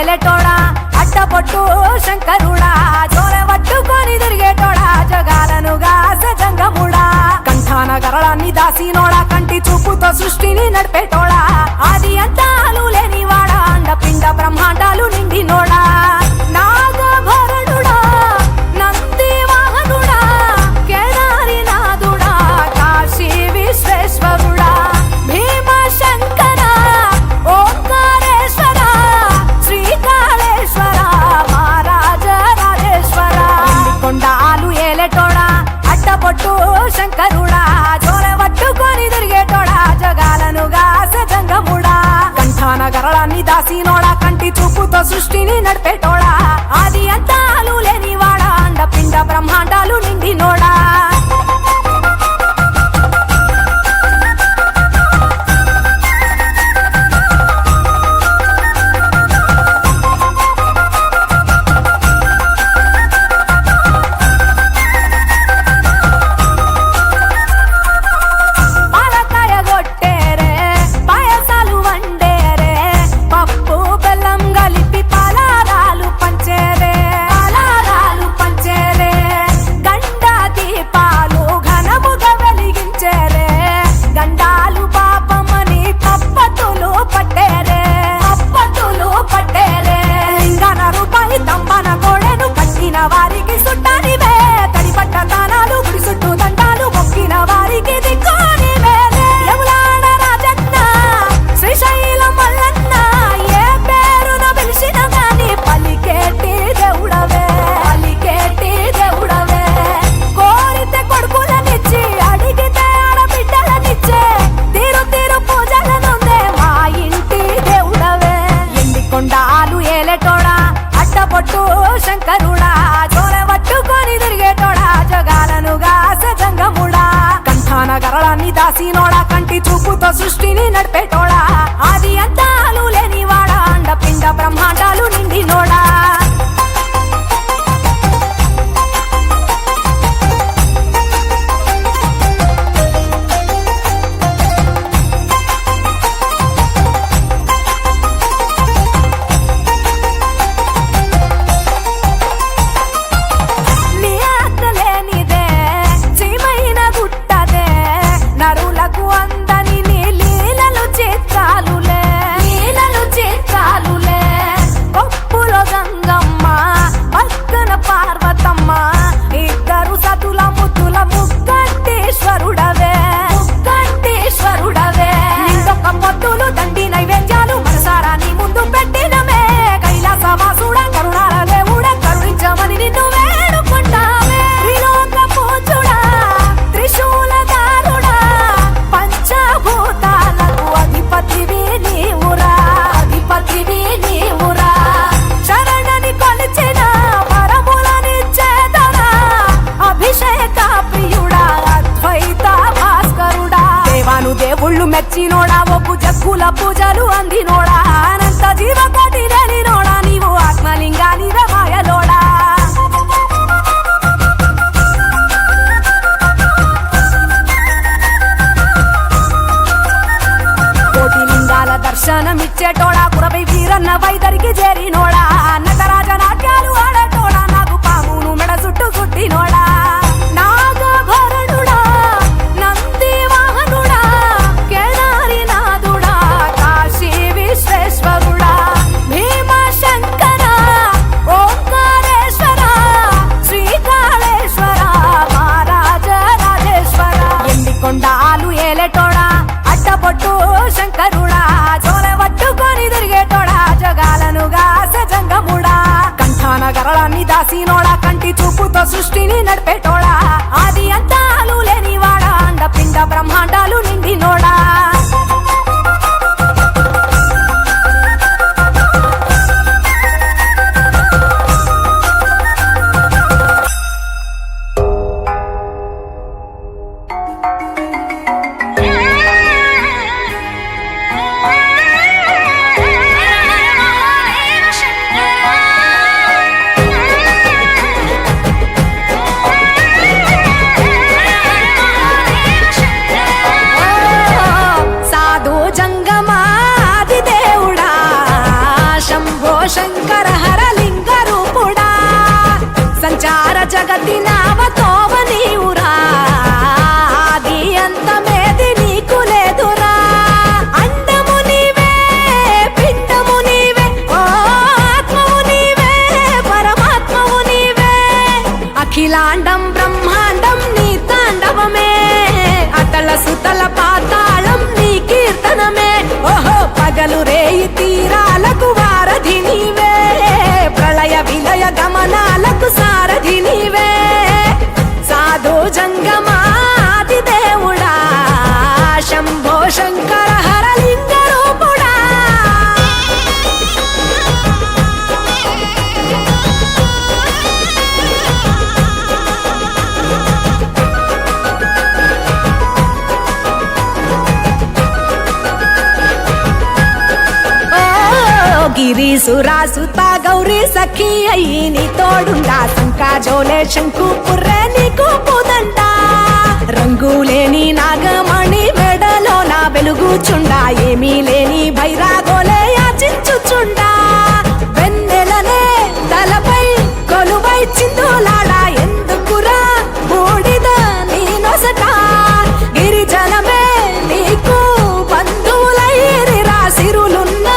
ఏలేటోడా అట్టపొట్టు శంకరుడా జోరె పట్టుకొని తిరిగేటోడా జగాలను గాసె జంగముడా కంఠాన గరళాన్ని దాసినోడా కంటి చూపుతో సృష్టిని నడిపేటోడా ఆది అంతాలు లేనివాడా అండపిండ బ్రహ్మాండాలు నిండినోడా నాగభరణుడా నంది వాహనుడా కేదారి నాథుడా కాశీ విశ్వేశ్వరుడా భీమ శంకర ఓంకారేశ్వర శ్రీకాళేశ్వర మహారాజ రాజేశ్వర కొండాలు ఏలేటోడా అట్టపొట్టు శంకరుడా జోరె పట్టుకొని తిరిగేటోడా జగాలను గాసె జంగముడా కంఠాన గరళాన్ని దాసినోడా కంటి చూపుతో సృష్టిని నడిపేటోడా ఆది అంతాలు లేనివాడా అండపిండ బ్రహ్మాండాలు నిండినోడా వారికి సుట్టానివే తడిపట్ట దానాలు గుడి చుట్టూ దండాలు మొక్కిన వారికి దిక్కుని యములాడ రాజన్న శ్రీశైలం మల్లన్న ఏ పేరున పిలిచిన గాని పలికేటి దేవుడవే కోరితే కొడుకులనిచ్చి అడిగితే ఆడబిడ్డలనిచ్చే తీరు తీరు పూజలనుందే మా ఇంటి దేవుడవే ఎండి కొండాలు ఏలేటోడా అట్టపొట్టు శంకరుడా జోరె పట్టుకొని తిరిగేటోడా జగాలను గాసె జంగముడా కంఠాన గరళాన్ని దాసినోడా కంటి చూపుతో సృష్టిని నడిపేటోడా ఆది అంతాలు లేనివాడా అండపిండ బ్రహ్మాండాలు నిండినోడా దేవుళ్ళు మెచ్చినోడా ఒప్పు జక్కుల పూజలు అందినోడా అనంత జీవకోటి లేనినోడా నీవు ఆత్మలింగాని మాయలోడా కోటి లింగాల దర్శనమిచ్చేటోడా కురవై వీరన్న వైదరికి చేరినోడా నటరాజ నాట్యాలు ఆడేటోడా నాకు పామును మెడ చుట్టూ కుట్టినోడా నాగభరణుడా నంది వాహనుడా కేదారి నాథుడా కాశీ విశ్వేశ్వరుడా భీమ శంకర ఓంకారేశ్వర శ్రీకాళేశ్వర మహారాజ రాజేశ్వర ఎండి కొండాలు ఏలేటోడా అట్టపొట్టు శంకరుడా జోరె పట్టుకొని తిరిగేటోడా జగాలను గాసె జంగముడా కంఠాన గరళాన్ని దాసినోడా కంటి చూపుతో సృష్టిని నడిపేటోడా ఆది అంతాలు లేనివాడా అండపిండ బ్రహ్మాండాలు నిండినోడా ఓహో పగలు రేయి తీరాలకు వారధి నీవే, ప్రళయ విలయ గమనాలకు సారథి నీవే, సాధు జంగమాది దేవుడా శంభో శంకర హరలింగ రూపుడా. గిరీసురాసుత గౌరీ సఖీ అయ్యి నీ తోడుండా, సంకా జోలే శంకు పుర్రే నీకు పుదండా, రంగులేని నాగమణి మెడలో నా వెలుగుచుండా, ఏమీ లేని భైరాగోలే యాచించుచుండా, వెన్నెలనే తలపై కొలువై చిందులాడా, ఎందుకురా బూడిద నీ నొసట, గిరిజనమే నీకు బంధువులైరిరా, సిరులున్న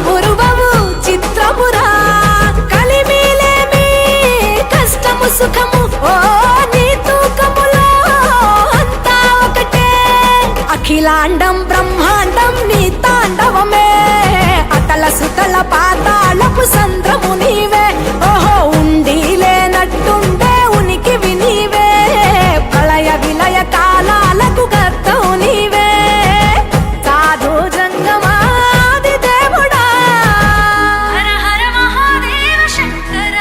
పురువవు చిత్రపురా, కలిమిలేమి కష్టము సుఖము ఓ నీ తూకములో అంతా ఒకటే, అఖిలాండం బ్రహ్మాండం నీ తాండవమే, అతల సుతల పాతాళపు సంద్రము నీవే, ఓహో ఉండి లేనట్టుండే ఉనికివి నీవే, ప్రళయ విలయ కాలాలకు కర్తవు నీవే, సాధు జంగమాది దేవుడా. హర హర మహాదేవ శంకర.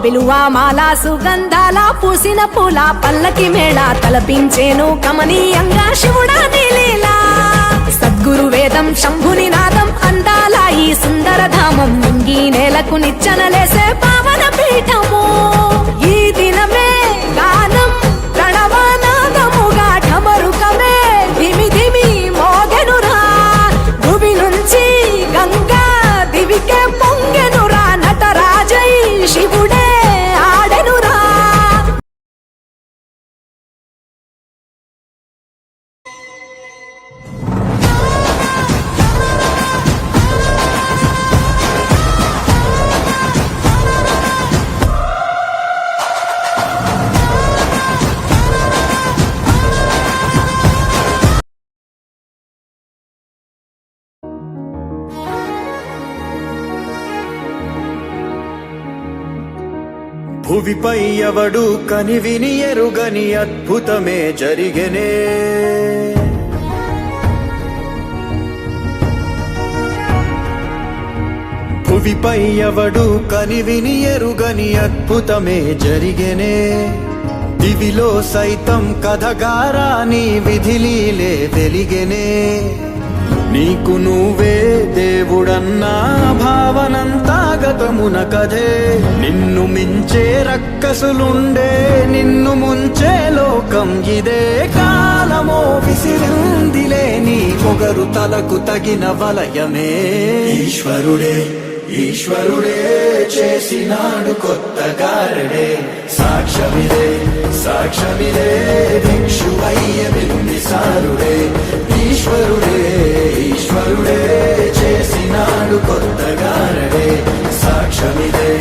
బిలువా మాల సుగంధాల పూసిన పూల పల్లకి మేళ తలపించేను కమనీయంగా శివుడా నీలీలా, సద్గురు వేదం శంభుని నాదం అందాల ఈ సుందర ధామం, నింగి నేలకు నిచ్చనలేసే పావన పీఠము, ఈ దినమే గానం ప్రణవనాదముగా ఢమరుకమే ధిమి ధిమి మోగెనురా, భూమి నుంచి గంగా దివికే పొంగెనురా, నటరాజై శివుడే ఆడెనురా. భువిపై ఎవడు కనివిని ఎరుగని అద్భుతమే జరిగెనే, భువిపై ఎవడు కనివిని ఎరుగని అద్భుతమే జరిగెనే, దివిలో సైతం కథగారా నీ విధిలీలే వెలిగెనే, నీకు నువ్వే దేవుడన్నా భావనంతా గతమున కథే, నిన్ను మించే రక్కసులుండే నిన్ను ముంచే లోకం ఇదే, కాలమో విసిరిందిలే నీ పొగరు తలకు తగిన వలయమే, ఈశ్వరుడే ఈశ్వరుడే చేసినాడు కొత్త గారడే, సాక్ష్యమిదే సాక్ష్యమిదే భిక్షువయ్య బింబిసారుడే, ఈశ్వరుడే ఈశ్వరుడే చేసినాడు కొత్త గారడే, సాక్ష్యమిదే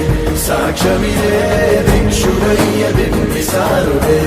సాక్ష్యమిదే భిక్షువయ్య బింబిసారుడే.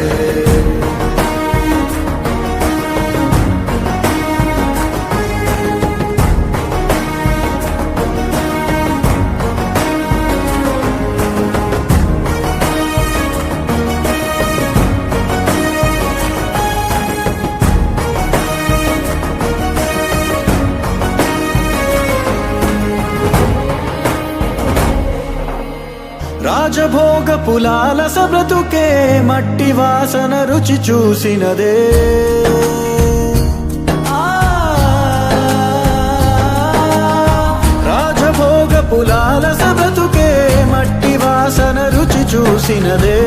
రాజభోగ పులాల సబ్రతుకే మట్టి వాసన రుచి చూసినదే, రాజభోగ పులాల సబ్రతుకే మట్టి వాసన రుచి చూసినదే,